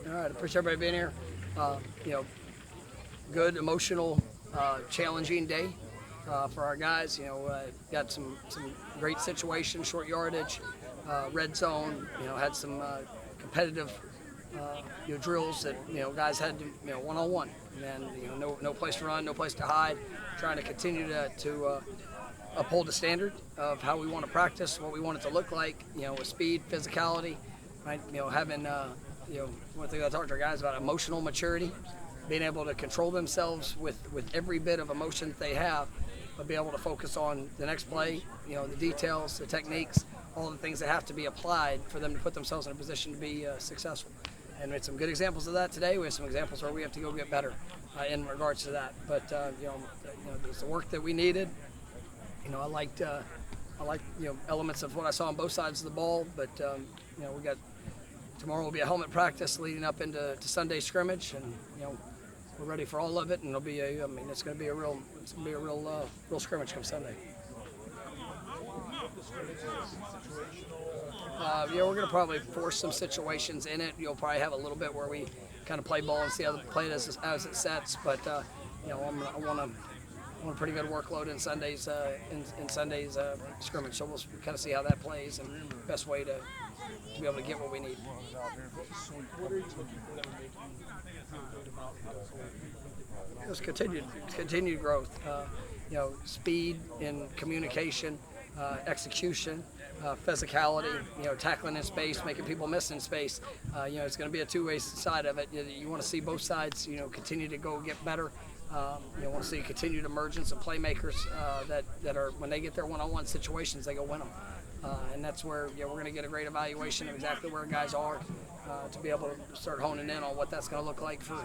All right, appreciate everybody being here. Good, emotional, challenging day for our guys. Got some great situations, short yardage, red zone. Had some competitive drills that guys had to one-on-one, and no place to run, no place to hide. Trying to continue to uphold the standard of how we want to practice, what we want it to look like. With speed, physicality, right? Having one thing I talked to our guys about, emotional maturity, being able to control themselves with every bit of emotion that they have, but be able to focus on the next play, the details, the techniques, all the things that have to be applied for them to put themselves in a position to be successful. And we had some good examples of that today. We have some examples where we have to go get better in regards to that. But there's the work that we needed. I liked elements of what I saw on both sides of the ball. But we got tomorrow will be a helmet practice leading up into Sunday scrimmage, and we're ready for all of it. And it'll be it's going to be a real scrimmage come Sunday. We're going to probably force some situations in it. You'll probably have a little bit where we kind of play ball and see how the play as it sets. But I want a pretty good workload in Sunday's scrimmage. So we'll kind of see how that plays and best way to be able to get what we need. What are you looking for that would make you feel good about how Just continued growth. Speed in communication, execution, physicality, tackling in space, making people miss in space. It's going to be a two-way side of it. You want to see both sides, continue to go get better. You want to see continued emergence of playmakers that are, when they get their one-on-one situations, they go win them. And that's where we're going to get a great evaluation of exactly where guys are to be able to start honing in on what that's going to look like for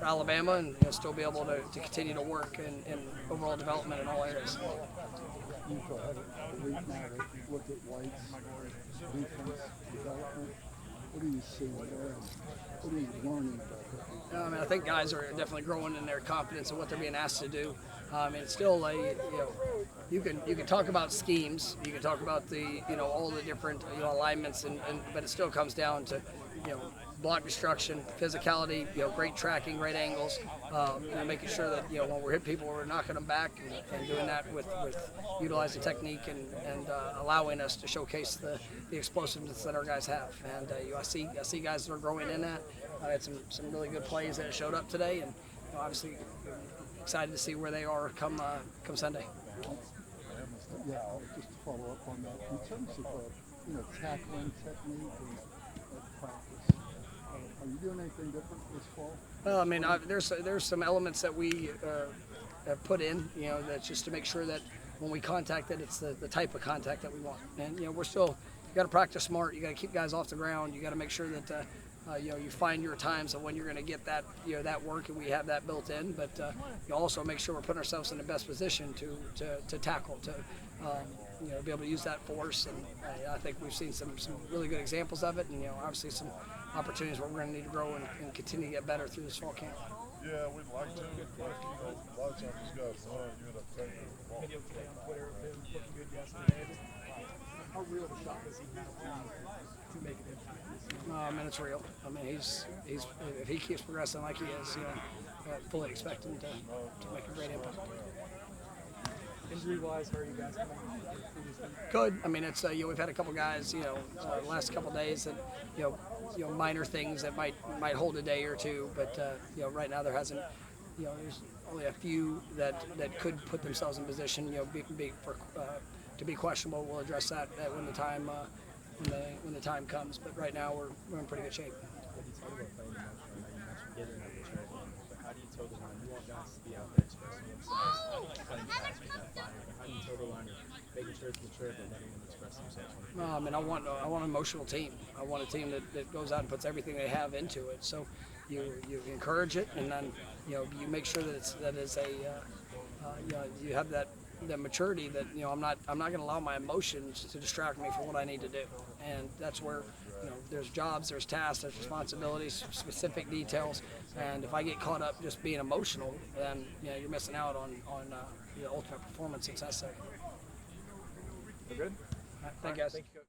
Alabama, and still be able to continue to work in overall development in all areas. You have a week now to look at White's defense development. What do you see there? What are you learning about that? I think guys are definitely growing in their confidence in what they're being asked to do. It's still you can talk about schemes, you can talk about the all the different alignments, but it still comes down to block destruction, physicality, great tracking, great angles, making sure that when we're hitting people, we're knocking them back, and doing that with utilizing technique and allowing us to showcase the explosiveness that our guys have. And I see guys that are growing in that. I had some really good plays that showed up today, and obviously excited to see where they are come Sunday. Yeah, just to follow up on that, in terms of tackling technique and practice, are you doing anything different this fall? Well, there's some elements that we have put in, that's just to make sure that when we contact it, it's the type of contact that we want. And we're still, you got to practice smart. You got to keep guys off the ground. You got to make sure that you find your times of when you're going to get that that work, and we have that built in. But you also make sure we're putting ourselves in the best position to tackle, to be able to use that force. And I think we've seen some really good examples of it, and obviously some opportunities where we're going to need to grow and continue to get better through this fall camp. Yeah, we'd like to. A lot of times these guys run, you end up taking the ball. video today on Twitter of him looking good yesterday? How real of a shot does he have to make an impact? It's real. He's if he keeps progressing like he is, I fully expect him to make a great impact. Injury-wise, how are you guys coming? Good. It's we've had a couple guys, the last couple days that, minor things that might hold a day or two, but right now there hasn't, there's only a few that could put themselves in position, to be questionable. We'll address that when the time comes. But right now we're in pretty good shape. How do you toe the line? You want guys to be out there expressing themselves, playing fast with that fire. How do you toe the line, making sure it's mature, but letting them express themselves? I want an emotional team. I want a team that goes out and puts everything they have into it. So you encourage it, and then you make sure that you have that maturity that I'm not going to allow my emotions to distract me from what I need to do. And that's where there's jobs, there's tasks, there's responsibilities, specific details. And if I get caught up just being emotional, then you're missing out on the ultimate performance that's necessary. We're good? Thank you guys.